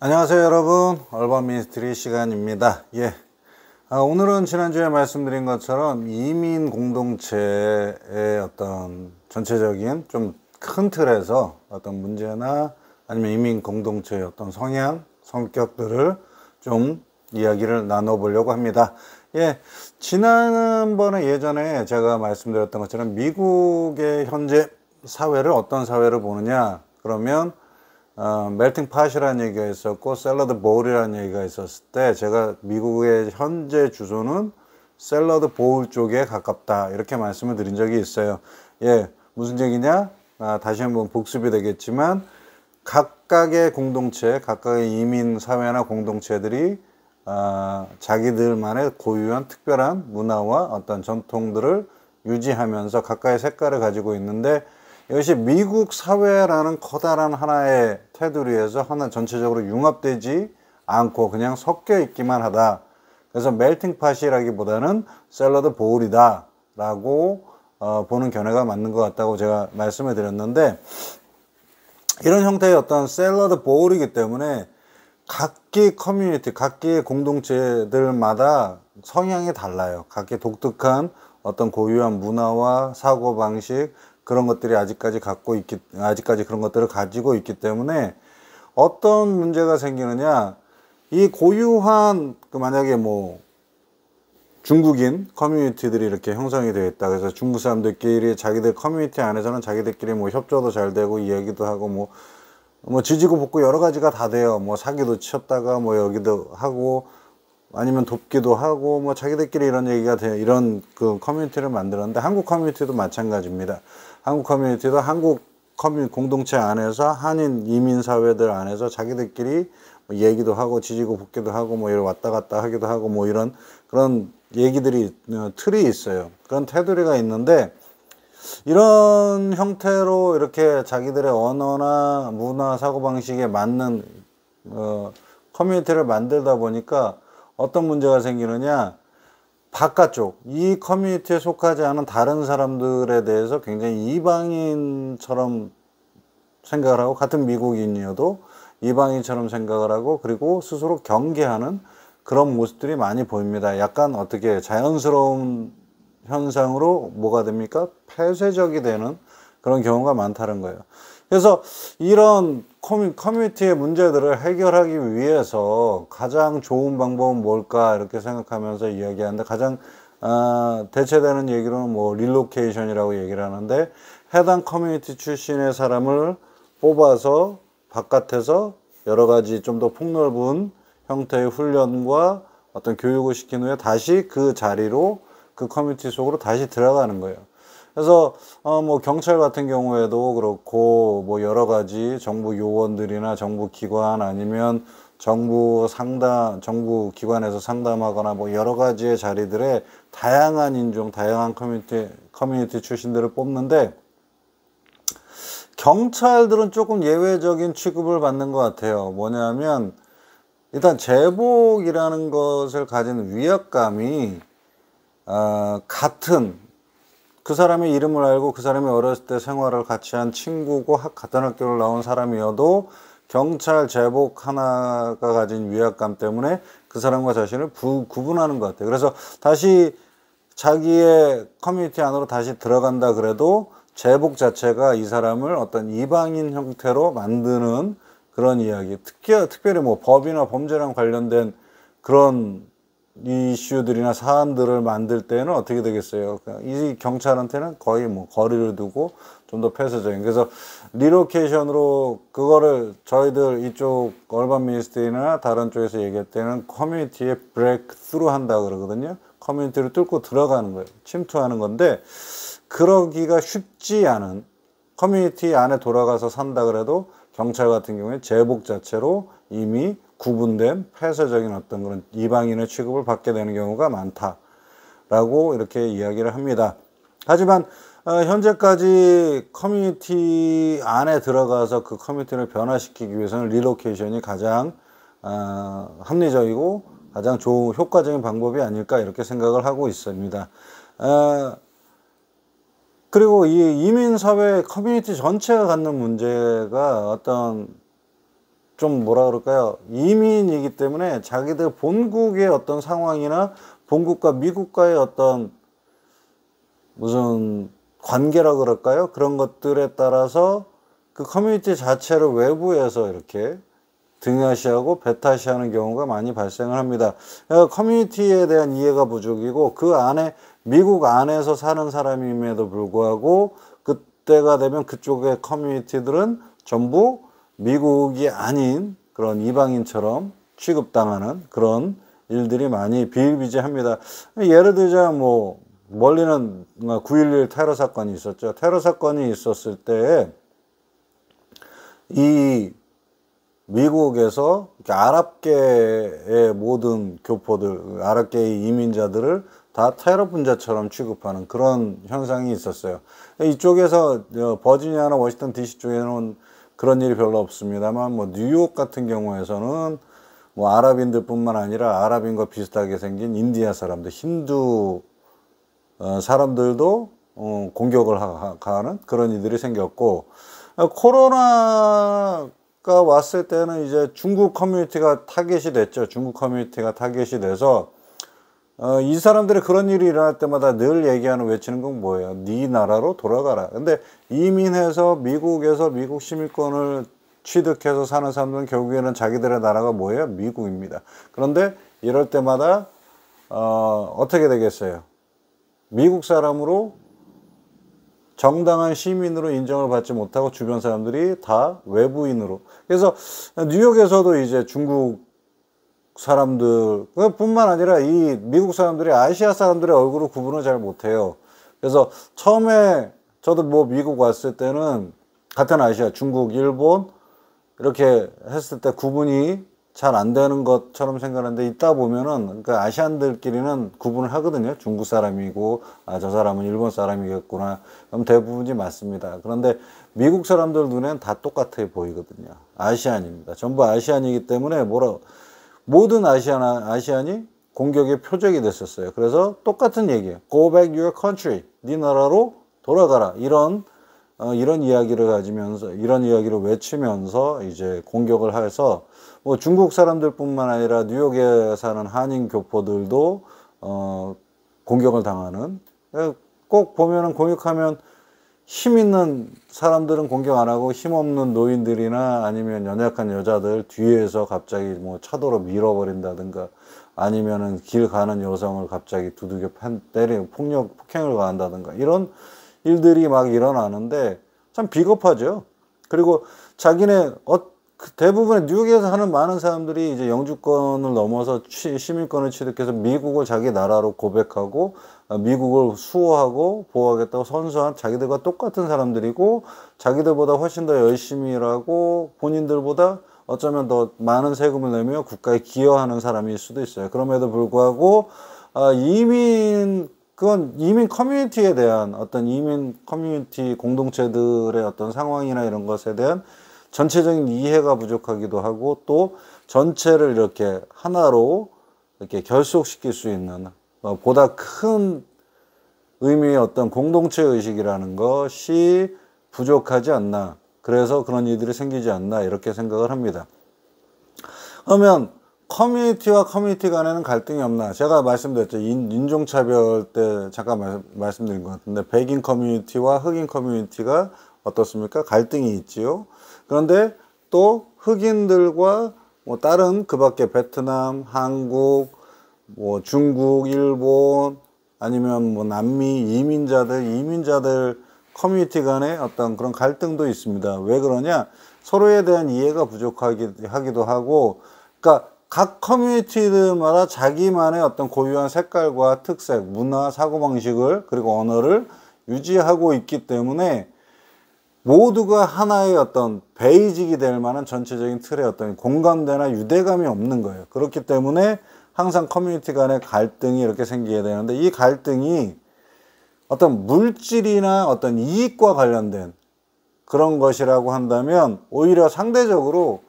안녕하세요 여러분, 얼반 미니스트리 시간입니다. 오늘은 지난주에 말씀드린 것처럼 이민 공동체의 어떤 전체적인 좀 큰 틀에서 어떤 문제나 아니면 이민 공동체의 어떤 성향, 성격들을 좀 이야기를 나눠보려고 합니다. 지난번에 예전에 제가 말씀드렸던 것처럼 미국의 현재 사회를 어떤 사회를 보느냐 그러면 멜팅 팟이라는 얘기가 있었고 샐러드 보울이라는 얘기가 있었을 때 제가 미국의 현재 주소는 샐러드 보울 쪽에 가깝다 이렇게 말씀을 드린 적이 있어요. 무슨 얘기냐? 다시 한번 복습이 되겠지만 각각의 공동체, 각각의 이민 사회나 공동체들이 자기들만의 고유한 특별한 문화와 어떤 전통들을 유지하면서 각각의 색깔을 가지고 있는데 이것이 미국 사회라는 커다란 하나의 테두리에서 하나 전체적으로 융합되지 않고 그냥 섞여 있기만 하다. 그래서 멜팅 팟이라기보다는 샐러드 보울이다 라고 보는 견해가 맞는 것 같다고 제가 말씀을 드렸는데, 이런 형태의 어떤 샐러드 보울이기 때문에 각기 커뮤니티, 각기 공동체들마다 성향이 달라요. 각기 독특한 어떤 고유한 문화와 사고방식, 그런 것들이 아직까지 그런 것들을 가지고 있기 때문에 어떤 문제가 생기느냐, 이 고유한 만약에 중국인 커뮤니티들이 이렇게 형성이 되어 있다. 그래서 중국 사람들끼리 자기들 커뮤니티 안에서는 자기들끼리 협조도 잘 되고 이야기도 하고 지지고 볶고 여러 가지가 다 돼요. 사기도 쳤다가 여기도 하고 아니면 돕기도 하고 자기들끼리 이런 얘기가 돼요. 이런 그 커뮤니티를 만들었는데 한국 커뮤니티도 마찬가지입니다. 한국 커뮤니티도 한국 공동체 안에서 한인 이민 사회들 안에서 자기들끼리 얘기도 하고 지지고 볶기도 하고 이런 왔다 갔다 하기도 하고 이런 그런 얘기들이 틀이 있어요. 그런 테두리가 있는데 이런 형태로 이렇게 자기들의 언어나 문화 사고방식에 맞는 커뮤니티를 만들다 보니까 어떤 문제가 생기느냐, 바깥쪽 이 커뮤니티에 속하지 않은 다른 사람들에 대해서 굉장히 이방인처럼 생각을 하고, 같은 미국인이어도 이방인처럼 생각을 하고, 그리고 스스로 경계하는 그런 모습들이 많이 보입니다. 약간 어떻게 자연스러운 현상으로 뭐가 됩니까? 폐쇄적이 되는 그런 경우가 많다는 거예요. 그래서 이런 커뮤니티의 문제들을 해결하기 위해서 가장 좋은 방법은 뭘까 이렇게 생각하면서 이야기하는데, 가장 대체되는 얘기로는 릴로케이션이라고 얘기를 하는데, 해당 커뮤니티 출신의 사람을 뽑아서 바깥에서 여러 가지 좀 더 폭넓은 형태의 훈련과 어떤 교육을 시킨 후에 다시 그 자리로 그 커뮤니티 속으로 다시 들어가는 거예요. 그래서 경찰 같은 경우에도 그렇고 여러 가지 정부 요원들이나 정부 기관 아니면 정부 기관에서 상담하거나 여러 가지의 자리들에 다양한 인종, 다양한 커뮤니티 출신들을 뽑는데, 경찰들은 조금 예외적인 취급을 받는 것 같아요. 뭐냐면 일단 제복이라는 것을 가진 위압감이 같은 그 사람의 이름을 알고 그 사람이 어렸을 때 생활을 같이 한 친구고 같은 학교를 나온 사람이어도 경찰 제복 하나가 가진 위압감 때문에 그 사람과 자신을 구분하는 것 같아요. 그래서 다시 자기의 커뮤니티 안으로 다시 들어간다 그래도 제복 자체가 이 사람을 어떤 이방인 형태로 만드는 그런 이야기, 특별히 법이나 범죄랑 관련된 그런 이슈들이나 사안들을 만들 때는 어떻게 되겠어요? 이 경찰한테는 거의 거리를 두고 좀 더 폐쇄적인. 그래서 리로케이션으로 그거를 저희들 이쪽 얼반 미니스트리나 다른 쪽에서 얘기할 때는 커뮤니티에 브레이크 스루 한다 그러거든요. 커뮤니티를 뚫고 들어가는 거예요. 침투하는 건데, 그러기가 쉽지 않은, 커뮤니티 안에 돌아가서 산다 그래도 경찰 같은 경우에 제복 자체로 이미 구분된 폐쇄적인 어떤 그런 이방인의 취급을 받게 되는 경우가 많다라고 이렇게 이야기를 합니다. 하지만 현재까지 커뮤니티 안에 들어가서 그 커뮤니티를 변화시키기 위해서는 리로케이션이 가장 합리적이고 가장 좋은 효과적인 방법이 아닐까 이렇게 생각을 하고 있습니다. 그리고 이 이민사회 커뮤니티 전체가 갖는 문제가 어떤 좀 뭐라 그럴까요? 이민이기 때문에 자기들 본국의 어떤 상황이나 본국과 미국과의 어떤 무슨 관계라 그럴까요? 그런 것들에 따라서 그 커뮤니티 자체를 외부에서 이렇게 등하시하고 배타시하는 경우가 많이 발생을 합니다. 커뮤니티에 대한 이해가 부족이고 그 안에 미국 안에서 사는 사람임에도 불구하고 그때가 되면 그쪽의 커뮤니티들은 전부 미국이 아닌 그런 이방인처럼 취급당하는 그런 일들이 많이 비일비재합니다. 예를 들자 뭐 멀리는 9.11 테러 사건이 있었죠. 테러 사건이 있었을 때 이 미국에서 아랍계의 모든 교포들, 아랍계의 이민자들을 다 테러 분자처럼 취급하는 그런 현상이 있었어요. 이쪽에서 버지니아나 워싱턴 DC 쪽에는 그런 일이 별로 없습니다만 뭐 뉴욕 같은 경우에서는 뭐 아랍인들뿐만 아니라 아랍인과 비슷하게 생긴 인디아 사람들, 힌두 사람들도 공격을 하는 그런 일들이 생겼고, 코로나가 왔을 때는 이제 중국 커뮤니티가 타겟이 됐죠. 중국 커뮤니티가 타겟이 돼서 이 사람들이 그런 일이 일어날 때마다 늘 얘기하는 외치는 건 뭐예요? 네 나라로 돌아가라. 근데 이민해서 미국에서 미국 시민권을 취득해서 사는 사람들은 결국에는 자기들의 나라가 뭐예요? 미국입니다. 그런데 이럴 때마다 어떻게 되겠어요? 미국 사람으로 정당한 시민으로 인정을 받지 못하고 주변 사람들이 다 외부인으로. 그래서 뉴욕에서도 이제 중국 사람들 뿐만 아니라 이 미국 사람들이 아시아 사람들의 얼굴을 구분을 잘 못해요. 그래서 처음에 저도 뭐 미국 왔을 때는 같은 아시아, 중국, 일본 이렇게 했을 때 구분이 잘 안 되는 것처럼 생각하는데 있다 보면은 그 아시안들끼리는 구분을 하거든요. 중국 사람이고 저 사람은 일본 사람이겠구나. 그럼 대부분이 맞습니다. 그런데 미국 사람들 눈엔 다 똑같아 보이거든요. 아시안입니다. 전부 아시안이기 때문에 모든 아시안이 공격의 표적이 됐었어요. 그래서 똑같은 얘기예요. Go back your country. 네 나라로 돌아가라. 이런 이야기를 가지면서, 이런 이야기를 외치면서 이제 공격을 해서 뭐 중국 사람들뿐만 아니라 뉴욕에 사는 한인 교포들도 공격을 당하는. 꼭 보면은 공격하면 힘 있는 사람들은 공격 안 하고 힘 없는 노인들이나 아니면 연약한 여자들 뒤에서 갑자기 뭐 차도로 밀어버린다든가 아니면은 길 가는 여성을 갑자기 두들겨 때리고 폭행을 가한다든가 이런 일들이 막 일어나는데 참 비겁하죠. 그리고 자기네 대부분의 뉴욕에서 하는 많은 사람들이 이제 영주권을 넘어서 시민권을 취득해서 미국을 자기 나라로 고백하고 미국을 수호하고 보호하겠다고 선서한 자기들과 똑같은 사람들이고 자기들보다 훨씬 더 열심히 일하고 본인들보다 어쩌면 더 많은 세금을 내며 국가에 기여하는 사람일 수도 있어요. 그럼에도 불구하고 그건 이민 커뮤니티에 대한 어떤 이민 커뮤니티 공동체들의 어떤 상황이나 이런 것에 대한 전체적인 이해가 부족하기도 하고 또 전체를 이렇게 하나로 이렇게 결속시킬 수 있는 보다 큰 의미의 어떤 공동체 의식이라는 것이 부족하지 않나. 그래서 그런 일들이 생기지 않나 이렇게 생각을 합니다. 그러면 커뮤니티와 커뮤니티 간에는 갈등이 없나? 제가 말씀드렸죠. 인종차별 때 잠깐 말씀드린 것 같은데 백인 커뮤니티와 흑인 커뮤니티가 어떻습니까? 갈등이 있지요. 그런데 또 흑인들과 뭐 다른 그 밖에 베트남, 한국, 뭐 중국, 일본 아니면 뭐 남미 이민자들 커뮤니티 간에 어떤 그런 갈등도 있습니다. 왜 그러냐? 서로에 대한 이해가 부족하기도 하고, 그러니까 각 커뮤니티들마다 자기만의 어떤 고유한 색깔과 특색, 문화, 사고방식을 그리고 언어를 유지하고 있기 때문에 모두가 하나의 어떤 베이직이 될 만한 전체적인 틀의 어떤 공감대나 유대감이 없는 거예요. 그렇기 때문에 항상 커뮤니티 간의 갈등이 이렇게 생기게 되는데 이 갈등이 어떤 물질이나 어떤 이익과 관련된 그런 것이라고 한다면 오히려 상대적으로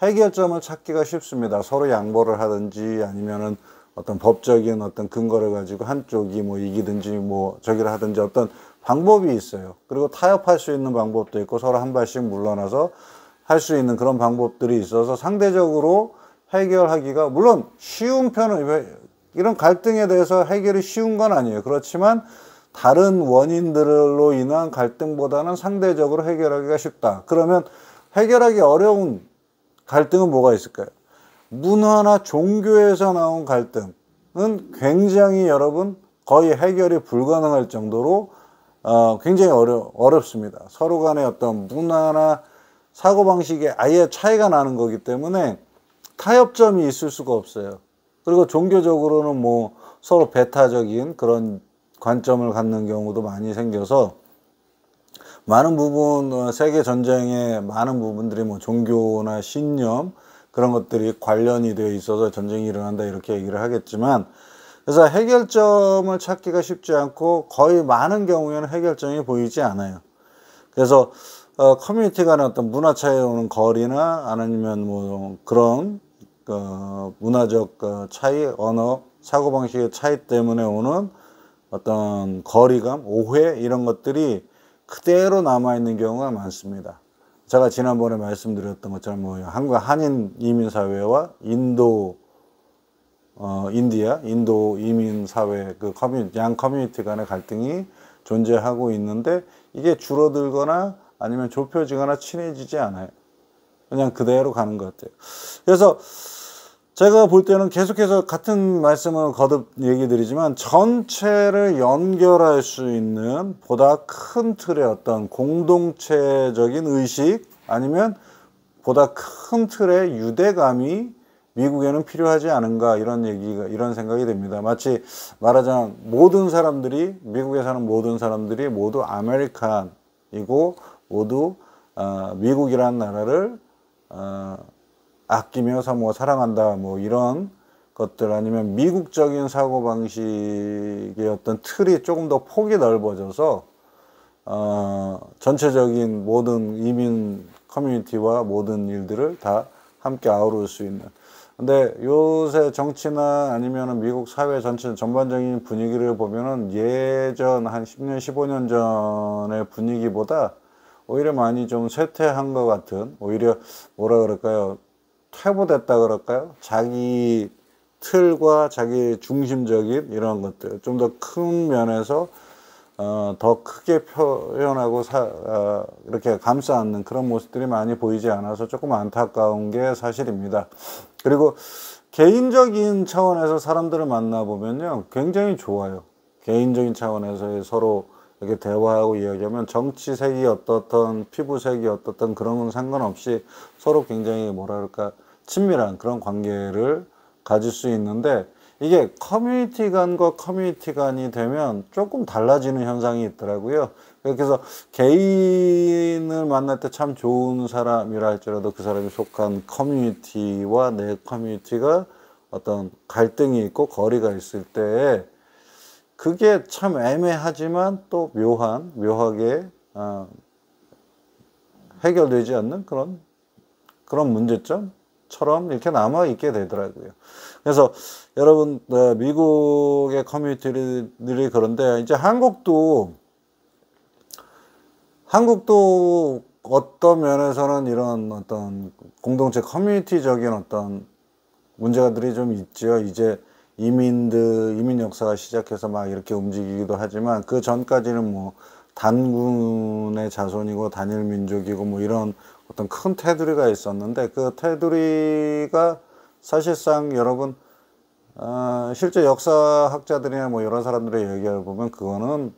해결점을 찾기가 쉽습니다. 서로 양보를 하든지 아니면은 어떤 법적인 어떤 근거를 가지고 한쪽이 뭐 이기든지 뭐 저기를 하든지 어떤 방법이 있어요. 그리고 타협할 수 있는 방법도 있고 서로 한 발씩 물러나서 수 있는 그런 방법들이 있어서 상대적으로 해결하기가, 물론 쉬운 편은, 이런 갈등에 대해서 해결이 쉬운 건 아니에요. 그렇지만 다른 원인들로 인한 갈등보다는 상대적으로 해결하기가 쉽다. 그러면 해결하기 어려운 갈등은 뭐가 있을까요? 문화나 종교에서 나온 갈등은 굉장히 여러분 거의 해결이 불가능할 정도로 굉장히 어렵습니다. 서로 간의 어떤 문화나 사고방식에 아예 차이가 나는 거기 때문에 타협점이 있을 수가 없어요. 그리고 종교적으로는 뭐 서로 배타적인 그런 관점을 갖는 경우도 많이 생겨서 많은 부분, 세계 전쟁의 많은 부분들이 뭐 종교나 신념 그런 것들이 관련이 되어 있어서 전쟁이 일어난다 이렇게 얘기를 하겠지만, 그래서 해결점을 찾기가 쉽지 않고 거의 많은 경우에는 해결점이 보이지 않아요. 그래서 커뮤니티 간의 어떤 문화 차이에 오는 거리나 아니면 뭐 그런 문화적 차이, 언어, 사고방식의 차이 때문에 오는 어떤 거리감, 오해 이런 것들이 그대로 남아있는 경우가 많습니다. 제가 지난번에 말씀드렸던 것처럼 뭐 한국 한인 이민 사회와 인도 이민 사회 양 커뮤니티 간의 갈등이 존재하고 있는데 이게 줄어들거나 아니면 좁혀지거나 친해지지 않아요. 그냥 그대로 가는 것 같아요. 그래서 제가 볼 때는 계속해서 같은 말씀을 거듭 얘기 드리지만, 전체를 연결할 수 있는 보다 큰 틀의 어떤 공동체적인 의식 아니면 보다 큰 틀의 유대감이 미국에는 필요하지 않은가, 이런 생각이 듭니다. 마치 말하자면 미국에 사는 모든 사람들이 모두 아메리칸이고 모두 미국이라는 나라를 아끼며 사랑한다, 뭐 이런 것들, 아니면 미국적인 사고방식의 어떤 틀이 조금 더 폭이 넓어져서 전체적인 모든 이민 커뮤니티와 모든 일들을 다 함께 아우를 수 있는. 근데 요새 정치나 아니면은 미국 사회 전체 전반적인 분위기를 보면은 예전 한 10년, 15년 전의 분위기보다 오히려 많이 좀 쇠퇴한 것 같은, 오히려 뭐라 그럴까요? 퇴보됐다 그럴까요? 자기 틀과 자기 중심적인 이런 것들, 좀 더 큰 면에서 더 크게 표현하고 이렇게 감싸 안는 그런 모습들이 많이 보이지 않아서 조금 안타까운 게 사실입니다. 그리고 개인적인 차원에서 사람들을 만나보면요, 굉장히 좋아요. 개인적인 차원에서 서로 이렇게 대화하고 이야기하면 정치색이 어떻든 피부색이 어떻든 그런 건 상관없이 서로 굉장히 뭐랄까 친밀한 그런 관계를 가질 수 있는데, 이게 커뮤니티 간과 커뮤니티 간이 되면 조금 달라지는 현상이 있더라고요. 그래서 개인을 만날 때 참 좋은 사람이라 할지라도 그 사람이 속한 커뮤니티와 내 커뮤니티가 어떤 갈등이 있고 거리가 있을 때 그게 참 애매하지만 또 묘하게 해결되지 않는 그런 문제점처럼 이렇게 남아 있게 되더라고요. 그래서 여러분, 미국의 커뮤니티들이 그런데 이제 한국도 어떤 면에서는 이런 어떤 공동체 커뮤니티적인 어떤 문제들이 좀 있죠. 이제 이민 역사가 시작해서 막 이렇게 움직이기도 하지만 그 전까지는 뭐 단군의 자손이고 단일 민족이고 뭐 이런 어떤 큰 테두리가 있었는데, 그 테두리가 사실상 여러분 실제 역사학자들이나 뭐 여러 사람들의 얘기를 보면 그거는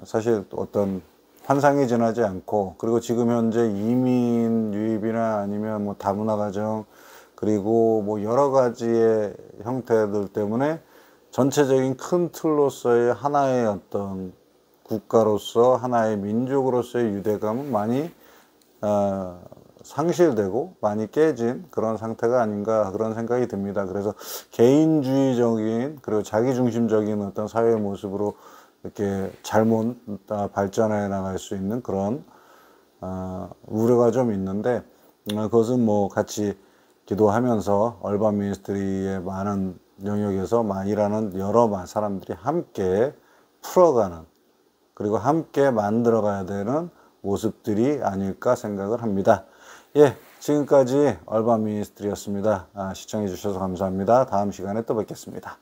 사실 어떤 환상이 지나지 않고, 그리고 지금 현재 이민 유입이나 아니면 뭐 다문화 가정 그리고 뭐 여러 가지의 형태들 때문에 전체적인 큰 틀로서의 하나의 어떤 국가로서 하나의 민족으로서의 유대감은 많이 상실되고 많이 깨진 그런 상태가 아닌가, 그런 생각이 듭니다. 그래서 개인주의적인 그리고 자기중심적인 어떤 사회의 모습으로 이렇게 잘못 발전해 나갈 수 있는 그런 우려가 좀 있는데, 그것은 뭐 같이 기도하면서 얼반 미니스트리의 많은 영역에서 일하는 여러 사람들이 함께 풀어가는, 그리고 함께 만들어가야 되는 모습들이 아닐까 생각을 합니다. 예, 지금까지 얼반 미니스트리였습니다. 시청해 주셔서 감사합니다. 다음 시간에 또 뵙겠습니다.